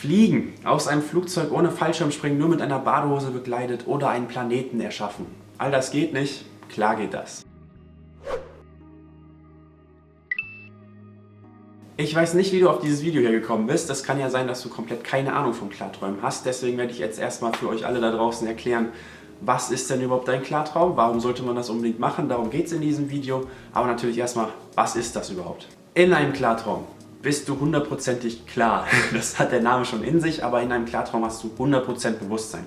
Fliegen, aus einem Flugzeug ohne Fallschirmspringen, nur mit einer Badehose bekleidet oder einen Planeten erschaffen. All das geht nicht, klar geht das. Ich weiß nicht, wie du auf dieses Video hier gekommen bist. Es kann ja sein, dass du komplett keine Ahnung vom Klarträumen hast. Deswegen werde ich jetzt erstmal für euch alle da draußen erklären, was ist denn überhaupt ein Klartraum? Warum sollte man das unbedingt machen? Darum geht es in diesem Video. Aber natürlich erstmal, was ist das überhaupt? In einem Klartraum bist du hundertprozentig klar. Das hat der Name schon in sich, aber in einem Klartraum hast du 100% Bewusstsein.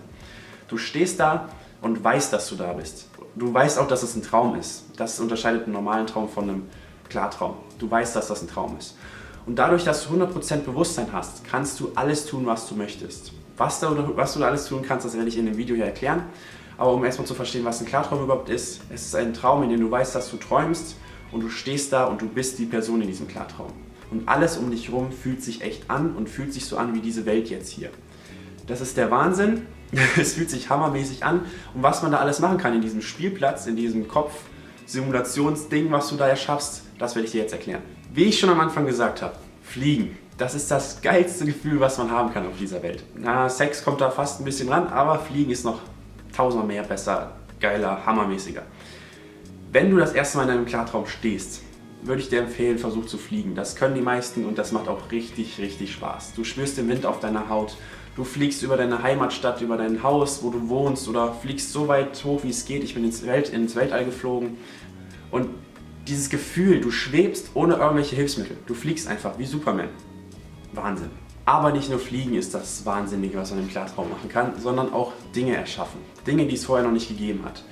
Du stehst da und weißt, dass du da bist. Du weißt auch, dass es ein Traum ist. Das unterscheidet einen normalen Traum von einem Klartraum. Du weißt, dass das ein Traum ist. Und dadurch, dass du 100% Bewusstsein hast, kannst du alles tun, was du möchtest. Was du da alles tun kannst, das werde ich in dem Video hier erklären. Aber um erstmal zu verstehen, was ein Klartraum überhaupt ist, es ist ein Traum, in dem du weißt, dass du träumst und du stehst da und du bist die Person in diesem Klartraum. Und alles um dich herum fühlt sich echt an und fühlt sich so an wie diese Welt jetzt hier. Das ist der Wahnsinn. Es fühlt sich hammermäßig an. Und was man da alles machen kann in diesem Spielplatz, in diesem Kopf-Simulationsding, was du da erschaffst, das werde ich dir jetzt erklären. Wie ich schon am Anfang gesagt habe, Fliegen. Das ist das geilste Gefühl, was man haben kann auf dieser Welt. Na, Sex kommt da fast ein bisschen ran, aber Fliegen ist noch tausendmal mehr, besser, geiler, hammermäßiger. Wenn du das erste Mal in einem Klartraum stehst, würde ich dir empfehlen, versuch zu fliegen. Das können die meisten und das macht auch richtig, richtig Spaß. Du spürst den Wind auf deiner Haut, du fliegst über deine Heimatstadt, über dein Haus, wo du wohnst oder fliegst so weit hoch, wie es geht. Ich bin ins Weltall geflogen und dieses Gefühl, du schwebst ohne irgendwelche Hilfsmittel. Du fliegst einfach wie Superman. Wahnsinn. Aber nicht nur Fliegen ist das Wahnsinnige, was man im Klartraum machen kann, sondern auch Dinge erschaffen. Dinge, die es vorher noch nicht gegeben hat.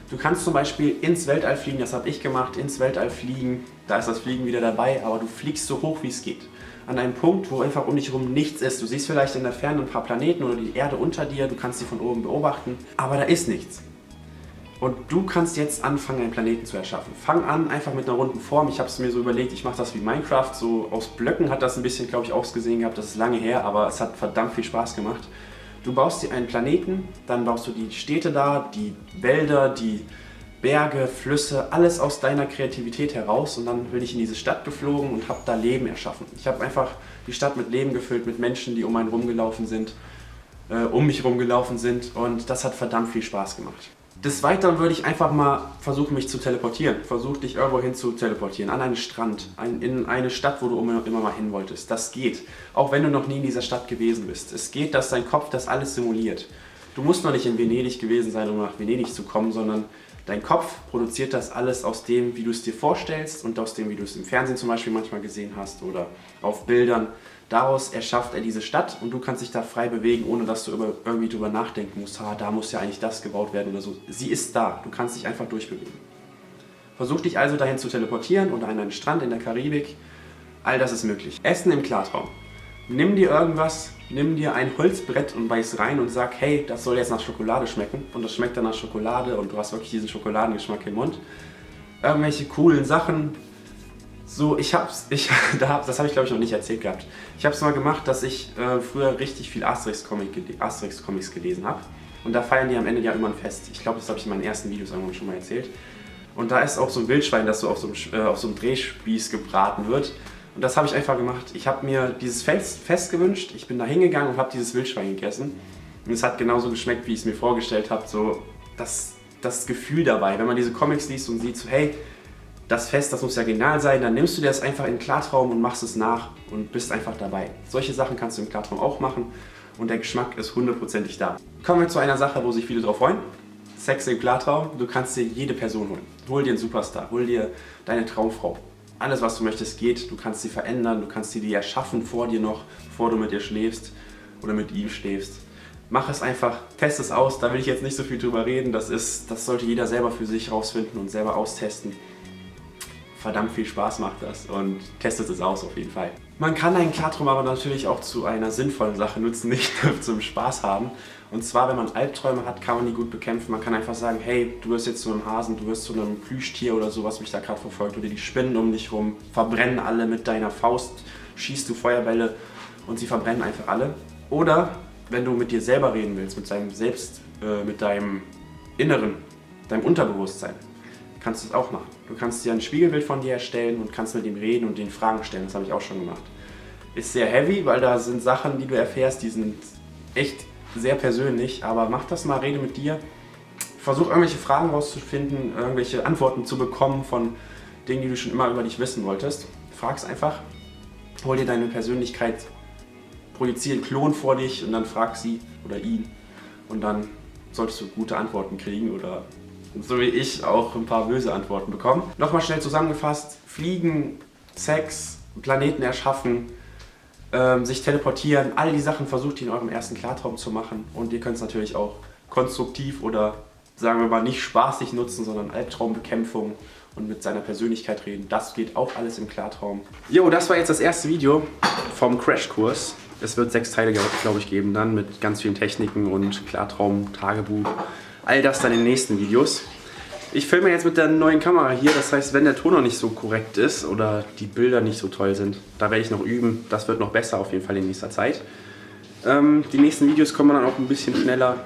Du kannst zum Beispiel ins Weltall fliegen, das habe ich gemacht, ins Weltall fliegen, da ist das Fliegen wieder dabei, aber du fliegst so hoch, wie es geht. An einem Punkt, wo einfach um dich herum nichts ist. Du siehst vielleicht in der Ferne ein paar Planeten oder die Erde unter dir, du kannst sie von oben beobachten, aber da ist nichts. Und du kannst jetzt anfangen, einen Planeten zu erschaffen. Fang an, einfach mit einer runden Form. Ich habe es mir so überlegt, ich mache das wie Minecraft. So aus Blöcken hat das ein bisschen, glaube ich, ausgesehen gehabt. Das ist lange her, aber es hat verdammt viel Spaß gemacht. Du baust dir einen Planeten, dann baust du die Städte da, die Wälder, die Berge, Flüsse, alles aus deiner Kreativität heraus. Und dann bin ich in diese Stadt geflogen und habe da Leben erschaffen. Ich habe einfach die Stadt mit Leben gefüllt, mit Menschen, die um mich rumgelaufen sind. Und das hat verdammt viel Spaß gemacht. Des Weiteren würde ich einfach mal versuchen, mich zu teleportieren. Versuch dich irgendwo hin zu teleportieren, an einen Strand, in eine Stadt, wo du immer mal hin wolltest. Das geht, auch wenn du noch nie in dieser Stadt gewesen bist. Es geht, dass dein Kopf das alles simuliert. Du musst noch nicht in Venedig gewesen sein, um nach Venedig zu kommen, sondern dein Kopf produziert das alles aus dem, wie du es dir vorstellst und aus dem, wie du es im Fernsehen zum Beispiel manchmal gesehen hast oder auf Bildern. Daraus erschafft er diese Stadt und du kannst dich da frei bewegen, ohne dass du irgendwie drüber nachdenken musst, da muss ja eigentlich das gebaut werden oder so. Sie ist da, du kannst dich einfach durchbewegen. Versuch dich also dahin zu teleportieren oder an einen Strand in der Karibik. All das ist möglich. Essen im Klartraum. Nimm dir irgendwas, nimm dir ein Holzbrett und beiß rein und sag, hey, das soll jetzt nach Schokolade schmecken. Und das schmeckt dann nach Schokolade und du hast wirklich diesen Schokoladengeschmack im Mund. Irgendwelche coolen Sachen. So, das habe ich glaube ich noch nicht erzählt gehabt. Ich habe es mal gemacht, dass ich früher richtig viel Asterix-Comics gelesen habe. Und da feiern die am Ende ja immer ein Fest. Ich glaube, das habe ich in meinen ersten Videos irgendwann schon mal erzählt. Und da ist auch so ein Wildschwein, das so auf so einem Drehspieß gebraten wird. Und das habe ich einfach gemacht. Ich habe mir dieses Fest gewünscht. Ich bin da hingegangen und habe dieses Wildschwein gegessen. Und es hat genauso geschmeckt, wie ich es mir vorgestellt habe. So das Gefühl dabei, wenn man diese Comics liest und sieht, so, hey, das Fest, das muss ja genial sein, dann nimmst du dir das einfach in den Klartraum und machst es nach und bist einfach dabei. Solche Sachen kannst du im Klartraum auch machen und der Geschmack ist hundertprozentig da. Kommen wir zu einer Sache, wo sich viele drauf freuen. Sex im Klartraum. Du kannst dir jede Person holen. Hol dir einen Superstar, hol dir deine Traumfrau. Alles, was du möchtest, geht. Du kannst sie verändern, du kannst sie dir erschaffen vor dir noch, bevor du mit ihr schläfst oder mit ihm schläfst. Mach es einfach, test es aus, da will ich jetzt nicht so viel drüber reden. Das sollte jeder selber für sich rausfinden und selber austesten. Verdammt viel Spaß macht das und testet es aus auf jeden Fall. Man kann einen Klartraum aber natürlich auch zu einer sinnvollen Sache nutzen, nicht nur zum Spaß haben. Und zwar, wenn man Albträume hat, kann man die gut bekämpfen. Man kann einfach sagen, hey, du wirst jetzt zu einem Hasen, du wirst zu einem Plüschtier oder so, was mich da gerade verfolgt. Oder die Spinnen um dich rum verbrennen alle mit deiner Faust, schießt du Feuerbälle und sie verbrennen einfach alle. Oder wenn du mit dir selber reden willst, mit deinem Inneren, deinem Unterbewusstsein, kannst du es auch machen. Du kannst dir ein Spiegelbild von dir erstellen und kannst mit ihm reden und den Fragen stellen. Das habe ich auch schon gemacht. ist sehr heavy, weil da sind Sachen, die du erfährst, die sind echt sehr persönlich. Aber mach das mal, rede mit dir. Versuch irgendwelche Fragen rauszufinden, irgendwelche Antworten zu bekommen von Dingen, die du schon immer über dich wissen wolltest. Frag's einfach. Hol dir deine Persönlichkeit, projiziere einen Klon vor dich und dann frag sie oder ihn. Und dann solltest du gute Antworten kriegen oder so wie ich auch ein paar böse Antworten bekommen. Nochmal schnell zusammengefasst: Fliegen, Sex, Planeten erschaffen, sich teleportieren, all die Sachen versucht ihr in eurem ersten Klartraum zu machen. Und ihr könnt es natürlich auch konstruktiv oder sagen wir mal nicht spaßig nutzen, sondern Albtraumbekämpfung und mit seiner Persönlichkeit reden. Das geht auch alles im Klartraum. Jo, das war jetzt das erste Video vom Crashkurs. Es wird 6 Teile, glaube ich, geben dann mit ganz vielen Techniken und Klartraum, Tagebuch. All das dann in den nächsten Videos. Ich filme jetzt mit der neuen Kamera hier, das heißt, wenn der Ton noch nicht so korrekt ist oder die Bilder nicht so toll sind, da werde ich noch üben. Das wird noch besser auf jeden Fall in nächster Zeit. Die nächsten Videos kommen dann auch ein bisschen schneller.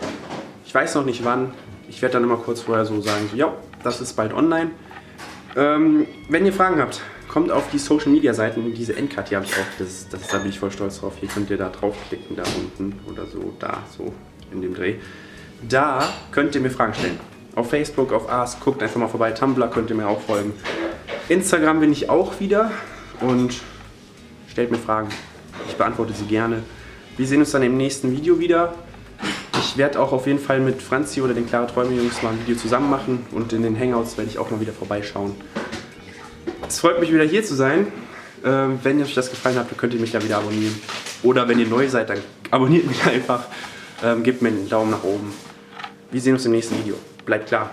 Ich weiß noch nicht wann. Ich werde dann immer kurz vorher so sagen, so, ja, das ist bald online. Wenn ihr Fragen habt, kommt auf die Social Media Seiten. Diese Endcard hier habe ich auch, da bin ich voll stolz drauf. Hier könnt ihr da draufklicken, da unten oder so, da, so in dem Dreh. Da könnt ihr mir Fragen stellen. Auf Facebook, auf Ask, guckt einfach mal vorbei. Tumblr könnt ihr mir auch folgen. Instagram bin ich auch wieder und stellt mir Fragen. Ich beantworte sie gerne. Wir sehen uns dann im nächsten Video wieder. Ich werde auch auf jeden Fall mit Franzi oder den Klare Träume Jungs mal ein Video zusammen machen und in den Hangouts werde ich auch mal wieder vorbeischauen. Es freut mich wieder hier zu sein. Wenn euch das gefallen hat, könnt ihr mich ja wieder abonnieren. Oder wenn ihr neu seid, dann abonniert mich einfach. Gebt mir einen Daumen nach oben. Wir sehen uns im nächsten Video. Bleibt klar.